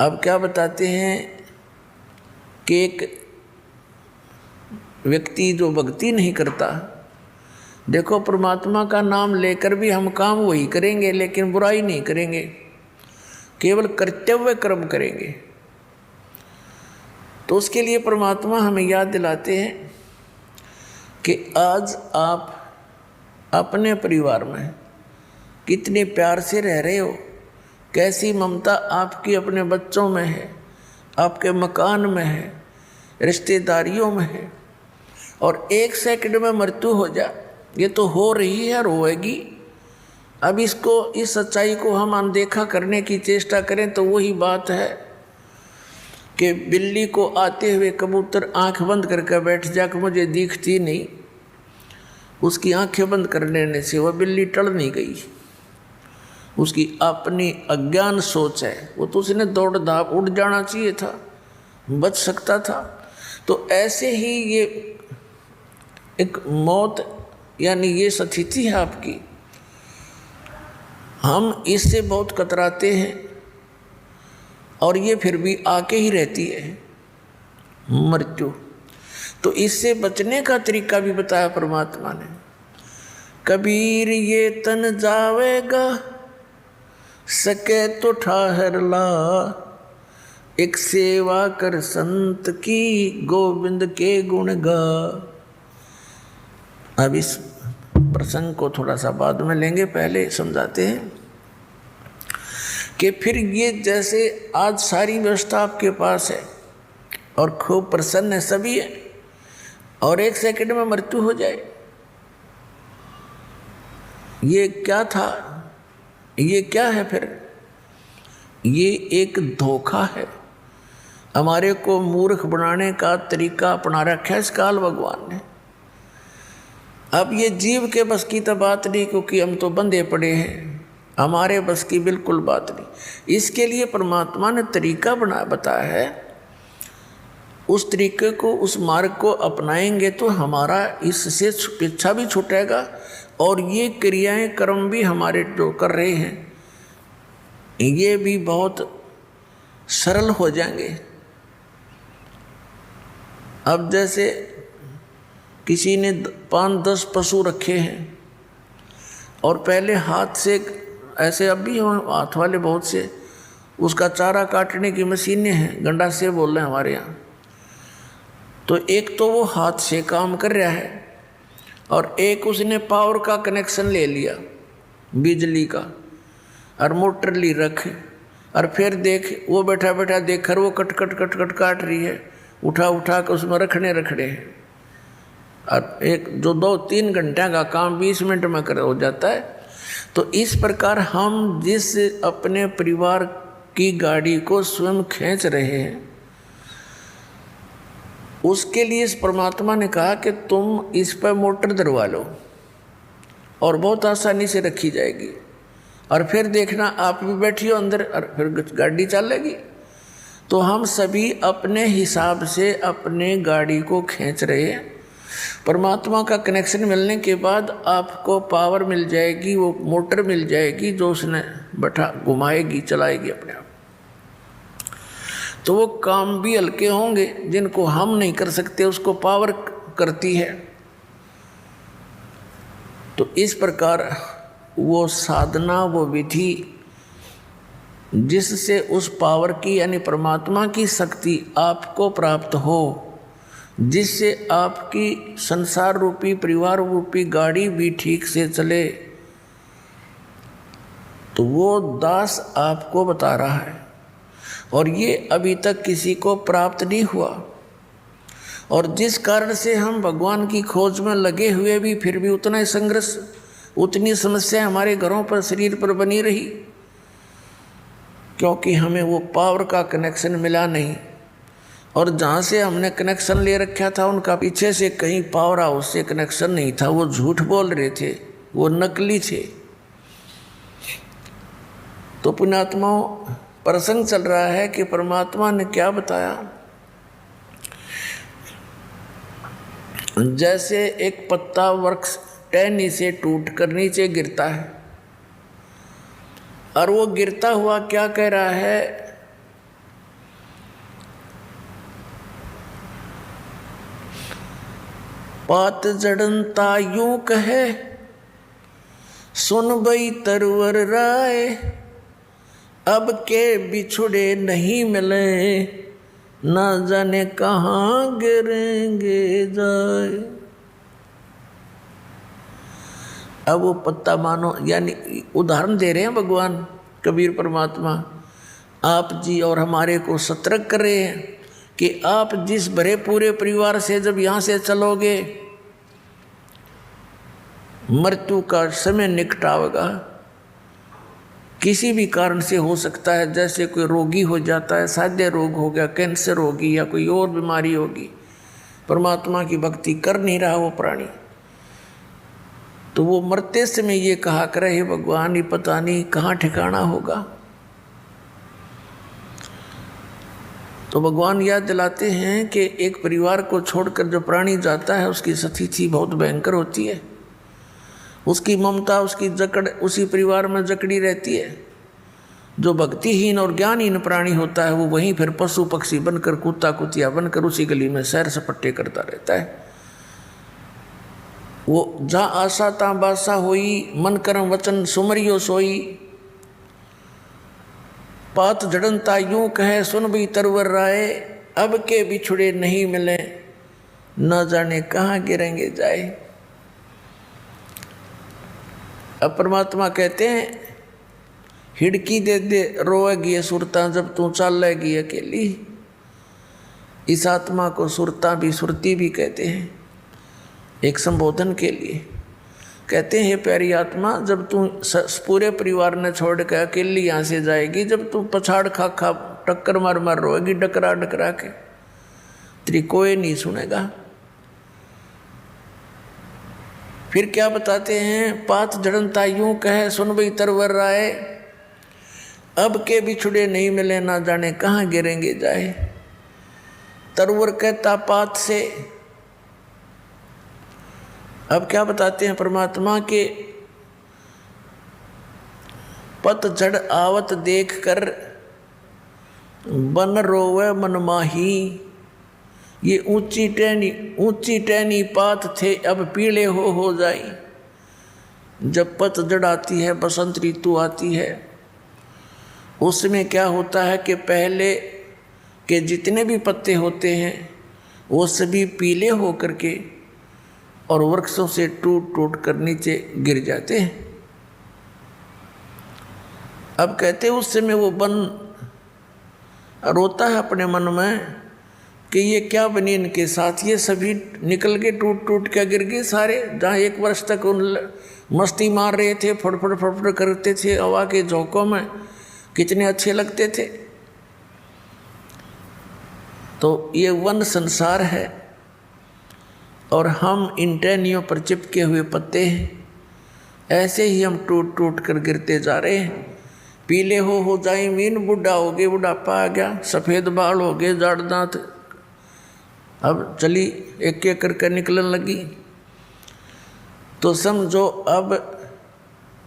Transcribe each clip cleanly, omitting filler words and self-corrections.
अब क्या बताते हैं कि एक व्यक्ति जो भक्ति नहीं करता, देखो परमात्मा का नाम लेकर भी हम काम वही करेंगे लेकिन बुराई नहीं करेंगे, केवल कर्तव्य कर्म करेंगे। तो उसके लिए परमात्मा हमें याद दिलाते हैं कि आज आप अपने परिवार में कितने प्यार से रह रहे हो, कैसी ममता आपकी अपने बच्चों में है, आपके मकान में है, रिश्तेदारियों में है। और एक सेकंड में मृत्यु हो जा, ये तो हो रही है और होएगी। अब इसको, इस सच्चाई को हम अनदेखा करने की चेष्टा करें तो वही बात है कि बिल्ली को आते हुए कबूतर आंख बंद करके बैठ जा कि मुझे दिखती नहीं, उसकी आंखें बंद कर लेने से वह बिल्ली टल नहीं गई। उसकी अपनी अज्ञान सोच है, वो तो उसने दौड़ धाप उड़ जाना चाहिए था, बच सकता था। तो ऐसे ही ये एक मौत यानी ये स्थिति है आपकी, हम इससे बहुत कतराते हैं और ये फिर भी आके ही रहती है मृत्यु। तो इससे बचने का तरीका भी बताया परमात्मा ने। कबीर ये तन जावेगा, सके तो ठहर ला, एक सेवा कर संत की, गोविंद के गुण गा। अब इस प्रसंग को थोड़ा सा बाद में लेंगे, पहले समझाते हैं कि फिर ये जैसे आज सारी व्यवस्था आपके पास है और खूब प्रसन्न है, सभी है, और एक सेकंड में मृत्यु हो जाए, ये क्या था, ये क्या है? फिर ये एक धोखा है, हमारे को मूर्ख बनाने का तरीका अपना रखा है इस काल भगवान ने। अब ये जीव के बस की तो बात नहीं, क्योंकि हम तो बंधे पड़े हैं, हमारे बस की बिल्कुल बात नहीं। इसके लिए परमात्मा ने तरीका बताया है, उस तरीके को, उस मार्ग को अपनाएंगे तो हमारा इससे पीछा भी छूटेगा और ये क्रियाएं कर्म भी हमारे जो कर रहे हैं ये भी बहुत सरल हो जाएंगे। अब जैसे किसी ने 5-10 पशु रखे हैं और पहले हाथ से, ऐसे अब भी हाथ वाले बहुत से, उसका चारा काटने की मशीनें हैं, गंडा से बोल रहे हैं हमारे यहाँ। तो एक तो वो हाथ से काम कर रहा है और एक उसने पावर का कनेक्शन ले लिया, बिजली का, और मोटर ली रख, और फिर देख वो बैठा बैठा देख कर वो कट कट कट कट काट रही है, उठा उठा कर उसमें रखने हैं। और एक जो 2-3 घंटे का काम 20 मिनट में कर हो जाता है। तो इस प्रकार हम जिस अपने परिवार की गाड़ी को स्वयं खींच रहे हैं, उसके लिए इस परमात्मा ने कहा कि तुम इस पर मोटर दरवा लो और बहुत आसानी से रखी जाएगी, और फिर देखना आप भी बैठियो अंदर और फिर गाड़ी चलेगी। तो हम सभी अपने हिसाब से अपने गाड़ी को खींच रहे हैं। परमात्मा का कनेक्शन मिलने के बाद आपको पावर मिल जाएगी, वो मोटर मिल जाएगी जो उसने बैठा घुमाएगी, चलाएगी अपने आप। तो वो काम भी हल्के होंगे, जिनको हम नहीं कर सकते उसको पावर करती है। तो इस प्रकार वो साधना, वो विधि जिससे उस पावर की यानी परमात्मा की शक्ति आपको प्राप्त हो, जिससे आपकी संसार रूपी परिवार रूपी गाड़ी भी ठीक से चले, तो वो दास आपको बता रहा है। और ये अभी तक किसी को प्राप्त नहीं हुआ, और जिस कारण से हम भगवान की खोज में लगे हुए भी फिर भी उतना ही संघर्ष, उतनी समस्या हमारे घरों पर, शरीर पर बनी रही, क्योंकि हमें वो पावर का कनेक्शन मिला नहीं। और जहाँ से हमने कनेक्शन ले रखा था उनका पीछे से कहीं पावर हाउस से कनेक्शन नहीं था, वो झूठ बोल रहे थे, वो नकली थे। तो पुण्यात्माओं, प्रसंग चल रहा है कि परमात्मा ने क्या बताया, जैसे एक पत्ता वृक्ष टहनी से टूट कर नीचे गिरता है, और वो गिरता हुआ क्या कह रहा है, पात जड़नता यूं कहे सुन बई तरवर राय, अब के बिछुड़े नहीं मिले ना जाने कहाँ गिरेंगे जाए। अब वो पत्ता मानो, यानी उदाहरण दे रहे हैं भगवान कबीर परमात्मा आप जी, और हमारे को सतर्क कर रहे हैं कि आप जिस भरे पूरे परिवार से जब यहाँ से चलोगे, मृत्यु का समय निकट आवेगा। किसी भी कारण से हो सकता है, जैसे कोई रोगी हो जाता है, साध्य रोग हो गया, कैंसर होगी या कोई और बीमारी होगी, परमात्मा की भक्ति कर नहीं रहा वो प्राणी, तो वो मरते समय ये कहा करे, हे भगवान ये पता नहीं कहाँ ठिकाना होगा। तो भगवान याद दिलाते हैं कि एक परिवार को छोड़कर जो प्राणी जाता है उसकी स्थिति बहुत भयंकर होती है, उसकी ममता, उसकी जकड़ उसी परिवार में जकड़ी रहती है। जो भक्तिहीन और ज्ञानहीन प्राणी होता है वो वहीं फिर पशु पक्षी बनकर, कुत्ता कुतिया बनकर उसी गली में सैर सपट्टे करता रहता है। वो जहाँ आशा ता बासा होई, मन करम वचन सुमरियो सोई, पात जड़नता यूं कहे सुन भी तरवर राय, अब के बिछुड़े नहीं मिले न जाने कहाँ गिरेंगे जाए। अब परमात्मा कहते हैं हिड़की दे दे रोएगी सुरता जब तू चलेगी अकेली। इस आत्मा को सुरता भी सुरती भी कहते हैं, एक संबोधन के लिए कहते हैं प्यारी आत्मा, जब तू पूरे परिवार ने छोड़ के अकेली यहाँ से जाएगी, जब तू पछाड़ खा खा टक्कर मार मार रोएगी डकरा डकरा के, तेरी कोई नहीं सुनेगा। फिर क्या बताते हैं, पात जड़नता यूं कहे सुन बई तरवर राय, अब के बिछुड़े नहीं मिले ना जाने कहाँ गिरेंगे जाए। तरवर कहता पात से। अब क्या बताते हैं परमात्मा के पतझड़ आवत देख कर बन रोवे मन माही, ये ऊंची टहनी पात थे अब पीले हो जाई। जब पतझड़ आती है, बसंत ऋतु आती है, उसमें क्या होता है कि पहले के जितने भी पत्ते होते हैं वो सभी पीले हो करके और वृक्षों से टूट टूट कर नीचे गिर जाते हैं। अब कहते हैं उस समय वो बन रोता है अपने मन में कि ये क्या बनी इनके साथ, ये सभी निकल के टूट टूट के गिर गए सारे। जहाँ एक वर्ष तक उन मस्ती मार रहे थे, फड़फड़ फड़फड़ करते थे हवा के झोंकों में, कितने अच्छे लगते थे। तो ये वन संसार है और हम इन टहनियों पर चिपके हुए पत्ते हैं। ऐसे ही हम टूट टूट कर गिरते जा रहे हैं। पीले हो जाए मीन, बुढ़ा हो गए, बुढ़ापा आ गया, सफ़ेद बाल हो गए, जाड़ दांत, अब चली एक एक करके निकलने लगी। तो समझो अब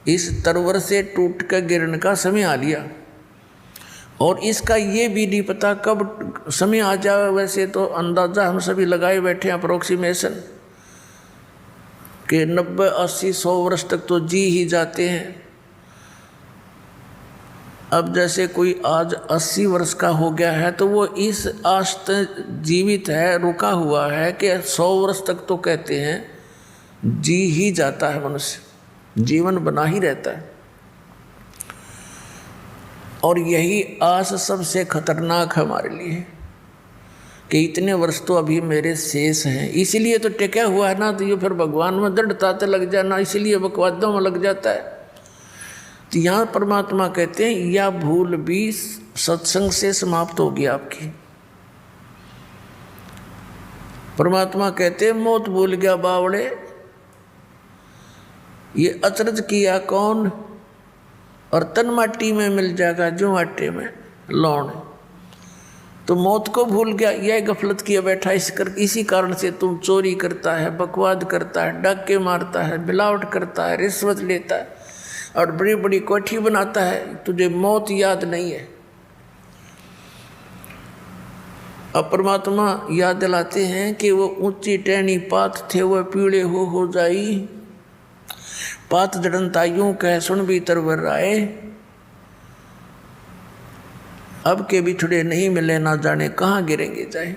इस तरवर से टूट कर गिरने का समय आ लिया, और इसका ये भी नहीं पता कब समय आ जाए। वैसे तो अंदाज़ा हम सभी लगाए बैठे हैं, अप्रोक्सीमेशन, कि 90, 80, 100 वर्ष तक तो जी ही जाते हैं। अब जैसे कोई आज 80 वर्ष का हो गया है तो वो इस आश तक जीवित है, रुका हुआ है कि 100 वर्ष तक तो कहते हैं जी ही जाता है, मनुष्य जीवन बना ही रहता है। और यही आस सबसे खतरनाक है हमारे लिए कि इतने वर्ष तो अभी मेरे शेष हैं, इसीलिए तो टिका हुआ है ना। तो ये फिर भगवान में दृढ़ता तो लग जाना, इसीलिए बकवादों में लग जाता है। तो यहाँ परमात्मा कहते हैं यह भूल भी सत्संग से समाप्त होगी आपकी। परमात्मा कहते हैं मौत भूल गया बावड़े, ये अचरज किया कौन, और तन माटी में मिल जाएगा जो आटे में लौण। तो मौत को भूल गया, यह गफलत किया बैठा। इसी कारण से तुम चोरी करता है, बकवाद करता है, डाके मारता है, मिलावट करता है, रिश्वत लेता है और बड़ी बड़ी कोठी बनाता है। तुझे मौत याद नहीं है। अब परमात्मा याद दिलाते हैं कि वो ऊंची टहनी पात थे, वह पीड़े हो जाई। पात जड़नता यूं कह सुन भी तरवर आए। अब के बिछड़े नहीं मिले, ना जाने कहाँ गिरेंगे जाए।